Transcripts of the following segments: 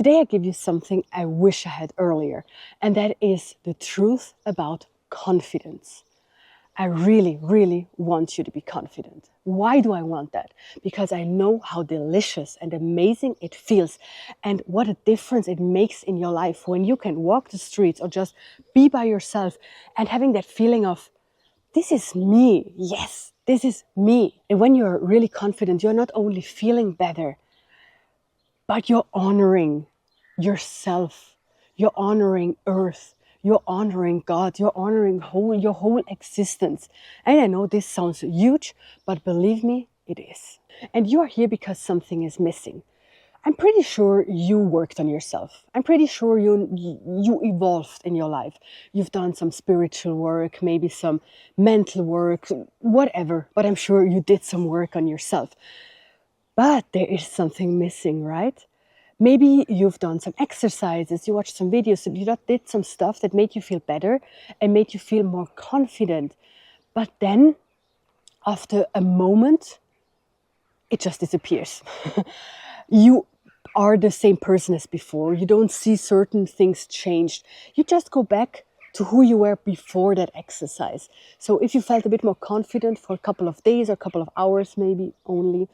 Today I give you something I wish I had earlier, and that is the truth about confidence. I really, really want you to be confident. Why do I want that? Because I know how delicious and amazing it feels and what a difference it makes in your life when you can walk the streets or just be by yourself and having that feeling of, this is me. Yes, this is me. And when you're really confident, you're not only feeling better, but you're honoring yourself. You're honoring earth. You're honoring God. You're honoring your whole existence. And I know this sounds huge, but believe me, it is. And you are here because something is missing. I'm pretty sure you worked on yourself. I'm pretty sure you evolved in your life. You've done some spiritual work, maybe some mental work, whatever. But I'm sure you did some work on yourself. But there is something missing, right? Maybe you've done some exercises, you watched some videos, you did some stuff that made you feel better and made you feel more confident. But then, after a moment, it just disappears. You are the same person as before. You don't see certain things changed. You just go back to who you were before that exercise. So if you felt a bit more confident for a couple of days or a couple of hours maybe only,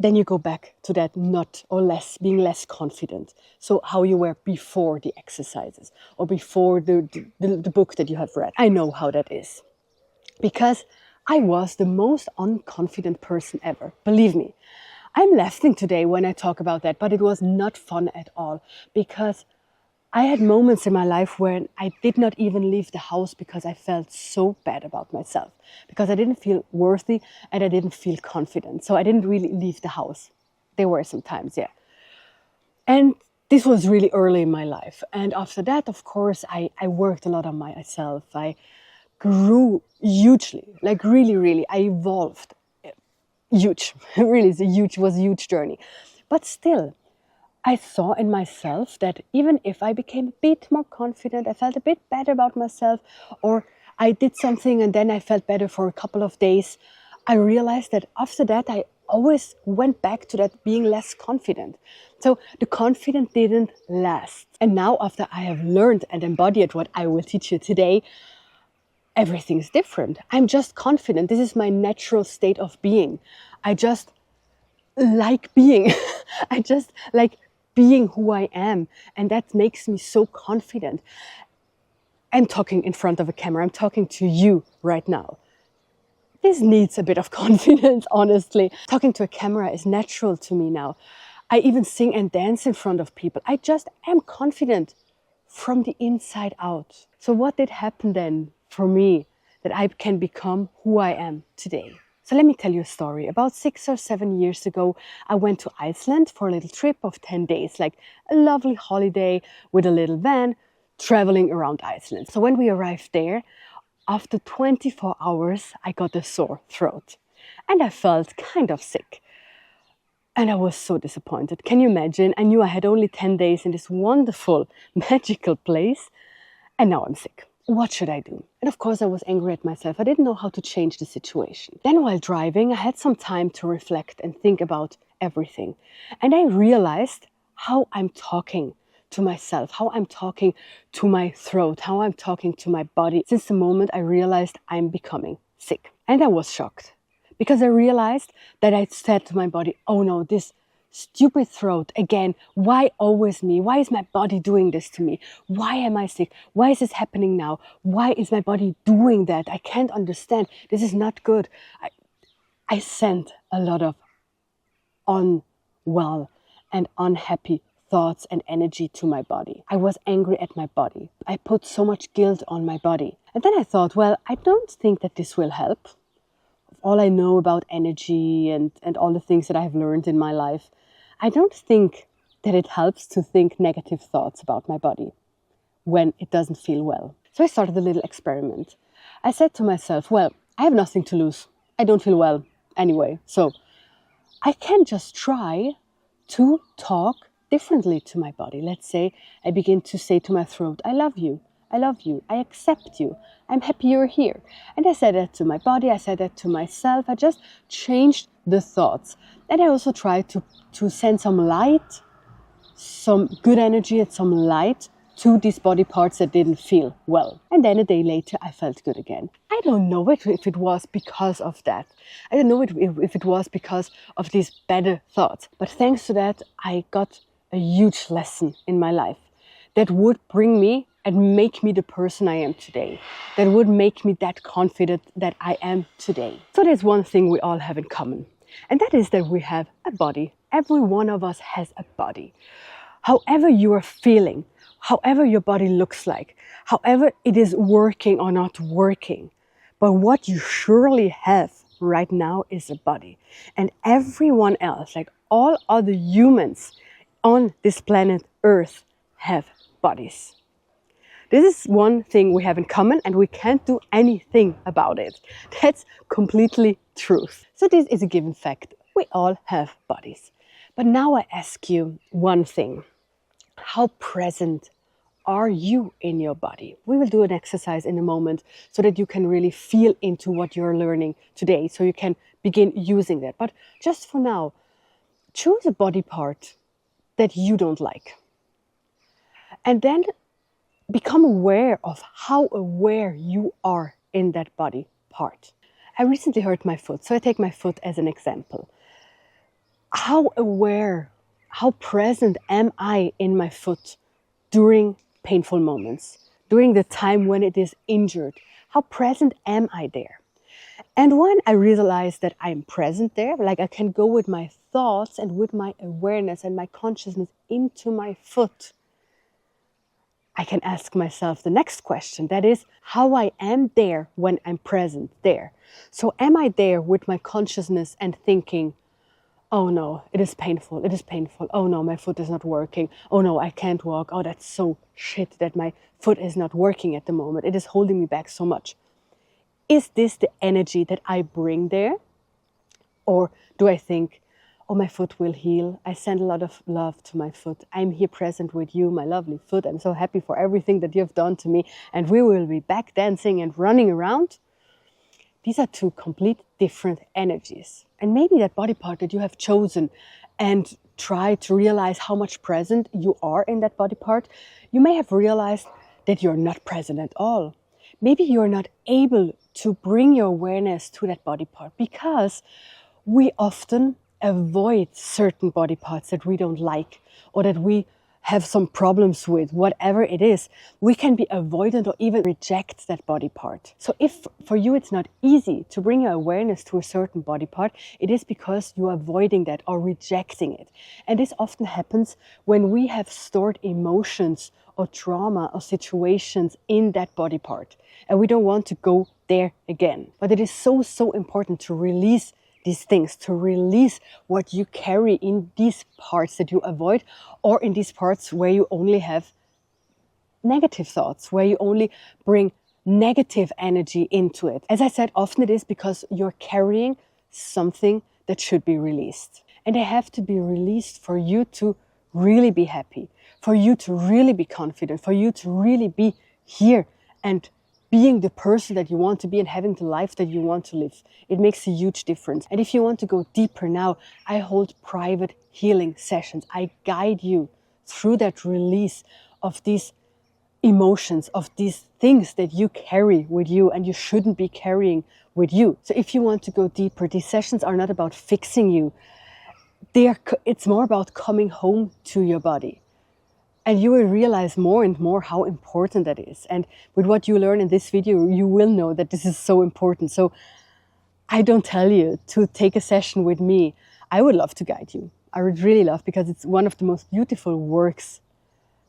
then you go back to that being less confident. So how you were before the exercises or before the book that you have read. I know how that is. Because I was the most unconfident person ever. Believe me. I'm laughing today when I talk about that, but it was not fun at all. Because I had moments in my life when I did not even leave the house because I felt so bad about myself. Because I didn't feel worthy and I didn't feel confident. So I didn't really leave the house. There were some times, yeah. And this was really early in my life. And after that, of course, I worked a lot on myself. I grew hugely, like really, really. I evolved. Huge. Really, it was a huge journey. But still, I saw in myself that even if I became a bit more confident, I felt a bit better about myself, or I did something and then I felt better for a couple of days, I realized that after that I always went back to that being less confident. So the confidence didn't last. And now after I have learned and embodied what I will teach you today, everything's different. I'm just confident. This is my natural state of being. I just like being. I just like being who I am, and that makes me so confident. I'm talking in front of a camera. I'm talking to you right now. This needs a bit of confidence, honestly. Talking to a camera is natural to me now. I even sing and dance in front of people. I just am confident from the inside out. So what did happen then for me that I can become who I am today? So let me tell you a story. About 6 or 7 years ago, I went to Iceland for a little trip of 10 days, like a lovely holiday with a little van, traveling around Iceland. So when we arrived there, after 24 hours, I got a sore throat and I felt kind of sick. And I was so disappointed. Can you imagine? I knew I had only 10 days in this wonderful, magical place, and now I'm sick. What should I do? And of course I was angry at myself. I didn't know how to change the situation. Then while driving, I had some time to reflect and think about everything. And I realized how I'm talking to myself, how I'm talking to my throat, how I'm talking to my body since the moment I realized I'm becoming sick. And I was shocked because I realized that I said to my body, oh no, this stupid throat again. Why always me? Why is my body doing this to me? Why am I sick? Why is this happening now? Why is my body doing that? I can't understand. This is not good. I sent a lot of unwell and unhappy thoughts and energy to my body. I was angry at my body. I put so much guilt on my body. And then I thought, well, I don't think that this will help. All I know about energy and all the things that I have learned in my life, I don't think that it helps to think negative thoughts about my body when it doesn't feel well. So I started a little experiment. I said to myself, well, I have nothing to lose. I don't feel well anyway. So I can just try to talk differently to my body. Let's say I begin to say to my throat, I love you. I love you. I accept you. I'm happy you're here. And I said that to my body. I said that to myself. I just changed the thoughts. And I also tried to send some light some good energy and some light to these body parts that didn't feel well. And then a day later, I felt good again. I don't know if it was because of that. I don't know if it was because of these better thoughts. But thanks to that, I got a huge lesson in my life that would bring me and make me the person I am today. That would make me that confident that I am today. So there's one thing we all have in common. And that is that we have a body. Every one of us has a body. However you are feeling, however your body looks like, however it is working or not working. But what you surely have right now is a body. And everyone else, like all other humans on this planet Earth, have bodies. This is one thing we have in common and we can't do anything about it. That's completely truth. So this is a given fact. We all have bodies. But now I ask you one thing. How present are you in your body? We will do an exercise in a moment so that you can really feel into what you're learning today, so you can begin using that. But just for now, choose a body part that you don't like. And then become aware of how aware you are in that body part. I recently hurt my foot, so I take my foot as an example. How aware, how present am I in my foot during painful moments, during the time when it is injured? How present am I there? And when I realize that I'm present there, like I can go with my thoughts and with my awareness and my consciousness into my foot, I can ask myself the next question, that is how I am there when I'm present there. So am I there with my consciousness and thinking, oh no, it is painful, it is painful. Oh no, my foot is not working. Oh no, I can't walk. Oh, that's so shit that my foot is not working at the moment. It is holding me back so much. Is this the energy that I bring there? Or do I think, oh, my foot will heal. I send a lot of love to my foot. I'm here present with you, my lovely foot. I'm so happy for everything that you have done to me. And we will be back dancing and running around. These are two complete different energies. And maybe that body part that you have chosen and try to realize how much present you are in that body part, you may have realized that you're not present at all. Maybe you're not able to bring your awareness to that body part because we often avoid certain body parts that we don't like or that we have some problems with, whatever it is. We can be avoidant or even reject that body part. So if for you it's not easy to bring your awareness to a certain body part, it is because you are avoiding that or rejecting it. And this often happens when we have stored emotions or trauma or situations in that body part and we don't want to go there again. But it is so important to release these things, to release what you carry in these parts that you avoid or in these parts where you only have negative thoughts, where you only bring negative energy into it. As I said, often it is because you're carrying something that should be released. And they have to be released for you to really be happy, for you to really be confident, for you to really be here and being the person that you want to be and having the life that you want to live. It makes a huge difference. And if you want to go deeper now, I hold private healing sessions. I guide you through that release of these emotions, of these things that you carry with you and you shouldn't be carrying with you. So if you want to go deeper, these sessions are not about fixing you. It's more about coming home to your body. And you will realize more and more how important that is. And with what you learn in this video, you will know that this is so important. So I don't tell you to take a session with me. I would love to guide you. I would really love, because it's one of the most beautiful works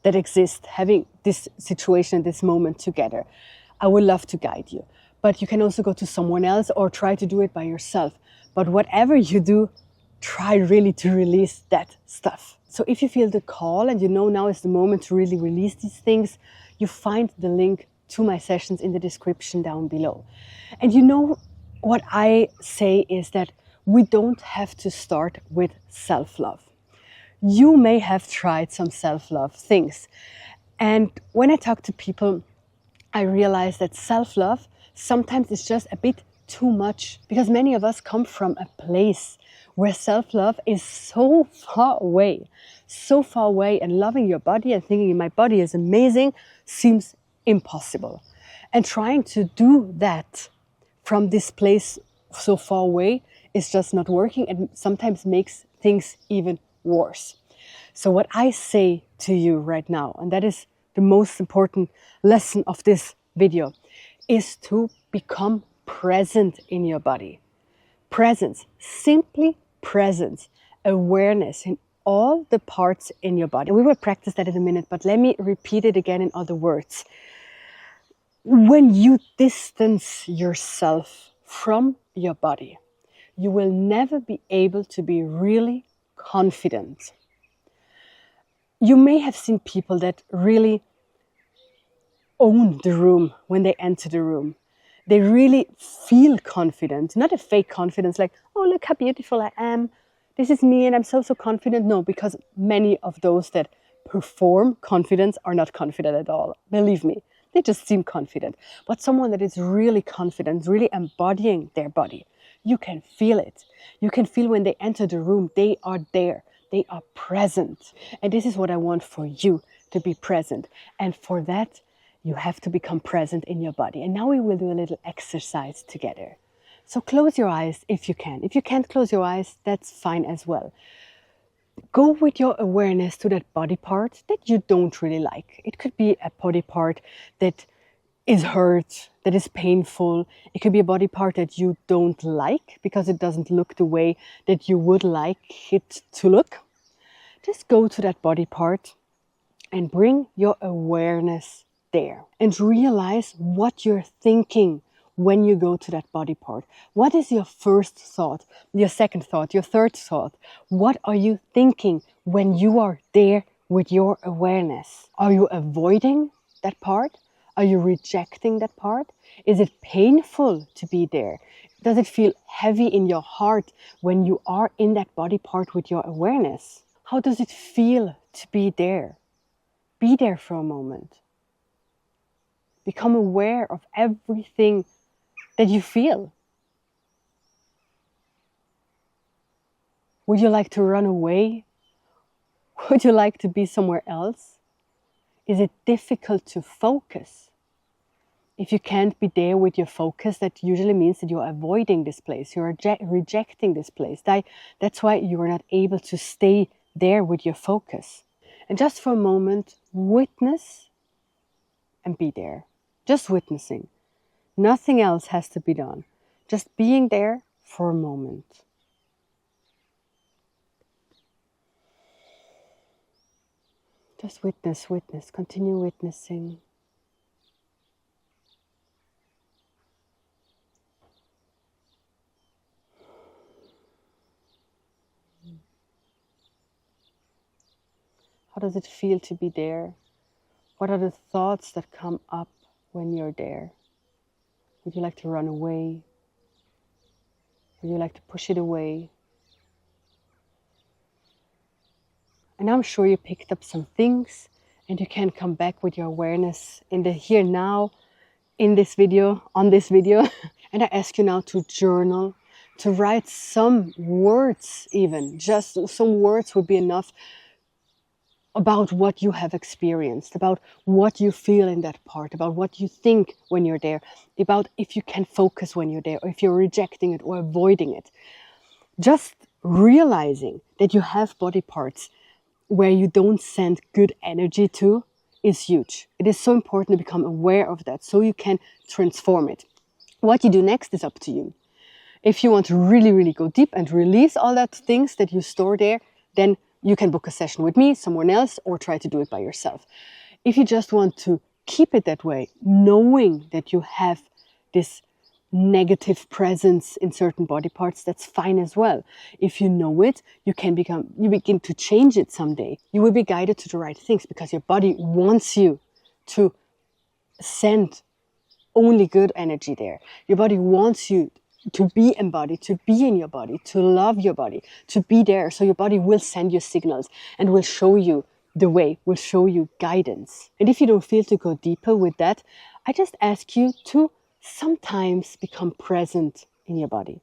that exist, having this situation, this moment together. I would love to guide you. But you can also go to someone else or try to do it by yourself. But whatever you do, try really to release that stuff. So if you feel the call and you know now is the moment to really release these things, you find the link to my sessions in the description down below. And you know what I say is that we don't have to start with self-love. You may have tried some self-love things. And when I talk to people, I realize that self-love sometimes is just a bit too much, because many of us come from a place where self-love is so far away, and loving your body and thinking my body is amazing seems impossible. And trying to do that from this place so far away is just not working, and sometimes makes things even worse. So what I say to you right now, and that is the most important lesson of this video, is to become present in your body. Presence, simply presence, awareness in all the parts in your body. We will practice that in a minute, but let me repeat it again in other words. When you distance yourself from your body, you will never be able to be really confident. You may have seen people that really own the room when they enter the room. They really feel confident, not a fake confidence like, oh, look how beautiful I am. This is me and I'm so confident. No, because many of those that perform confidence are not confident at all. Believe me, they just seem confident. But someone that is really confident, really embodying their body, you can feel it. You can feel when they enter the room, they are there. They are present. And this is what I want for you, to be present. And for that, you have to become present in your body. And now we will do a little exercise together. So close your eyes if you can. If you can't close your eyes, that's fine as well. Go with your awareness to that body part that you don't really like. It could be a body part that is hurt, that is painful. It could be a body part that you don't like because it doesn't look the way that you would like it to look. Just go to that body part and bring your awareness there and realize what you're thinking when you go to that body part. What is your first thought, your second thought, your third thought? What are you thinking when you are there with your awareness? Are you avoiding that part? Are you rejecting that part? Is it painful to be there? Does it feel heavy in your heart when you are in that body part with your awareness? How does it feel to be there? Be there for a moment. Become aware of everything that you feel. Would you like to run away? Would you like to be somewhere else? Is it difficult to focus? If you can't be there with your focus, that usually means that you're avoiding this place. You're rejecting this place. That's why you are not able to stay there with your focus. And just for a moment, witness and be there. Just witnessing. Nothing else has to be done. Just being there for a moment. Just witness, continue witnessing. How does it feel to be there? What are the thoughts that come up when you're there? Would you like to run away? Would you like to push it away? And I'm sure you picked up some things and you can come back with your awareness in the here now, in this video, on this video. And I ask you now to journal, to write some words even. Just some words would be enough about what you have experienced, about what you feel in that part, about what you think when you're there, about if you can focus when you're there, or if you're rejecting it or avoiding it. Just realizing that you have body parts where you don't send good energy to is huge. It is so important to become aware of that so you can transform it. What you do next is up to you. If you want to really go deep and release all that things that you store there, then you can book a session with me, someone else, or try to do it by yourself. If you just want to keep it that way, knowing that you have this negative presence in certain body parts, that's fine as well. If you know it, you begin to change it someday. You will be guided to the right things because your body wants you to send only good energy there. Your body wants you to be embodied, to be in your body, to love your body, to be there. So your body will send you signals and will show you the way, will show you guidance. And if you don't feel to go deeper with that, I just ask you to sometimes become present in your body.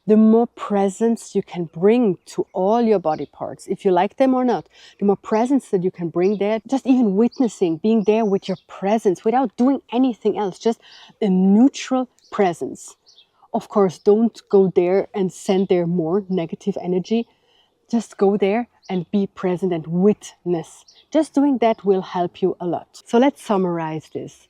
the more presence you can bring to all your body parts, if you like them or not, the more presence that you can bring there, just even witnessing, being there with your presence without doing anything else, just a neutral presence. Of course, don't go there and send there more negative energy. Just go there and be present and witness. Just doing that will help you a lot. So let's summarize this.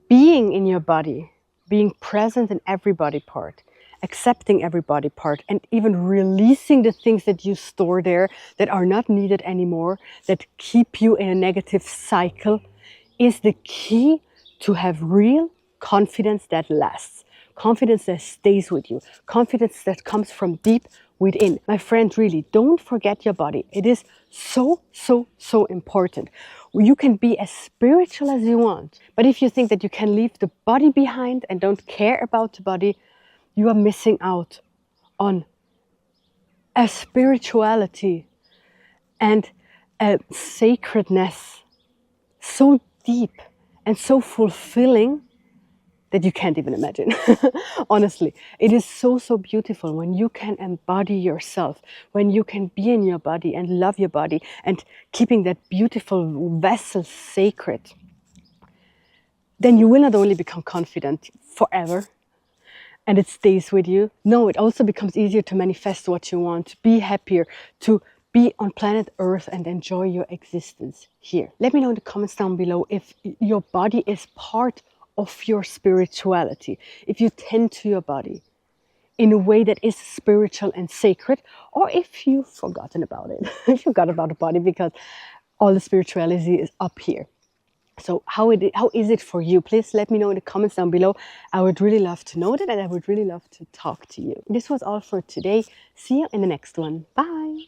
Being in your body, being present in every body part, accepting every body part, and even releasing the things that you store there that are not needed anymore, that keep you in a negative cycle, is the key to have real confidence that lasts. Confidence that stays with you. Confidence that comes from deep within. My friend, really, don't forget your body. It is so, so, so important. You can be as spiritual as you want, but if you think that you can leave the body behind and don't care about the body, you are missing out on a spirituality and a sacredness so deep and so fulfilling that you can't even imagine. Honestly, it is so, so beautiful when you can embody yourself, when you can be in your body and love your body and keeping that beautiful vessel sacred. Then you will not only become confident forever and it stays with you. No, it also becomes easier to manifest what you want, to be happier, to be on planet Earth and enjoy your existence here. Let me know in the comments down below if your body is part of your spirituality, if you tend to your body in a way that is spiritual and sacred, or if you've forgotten about it, if you forgot about the body because all the spirituality is up here. So how is it for you? Please let me know in the comments down below. I would really love to know that, and I would really love to talk to you. This was all for today. See you in the next one. Bye.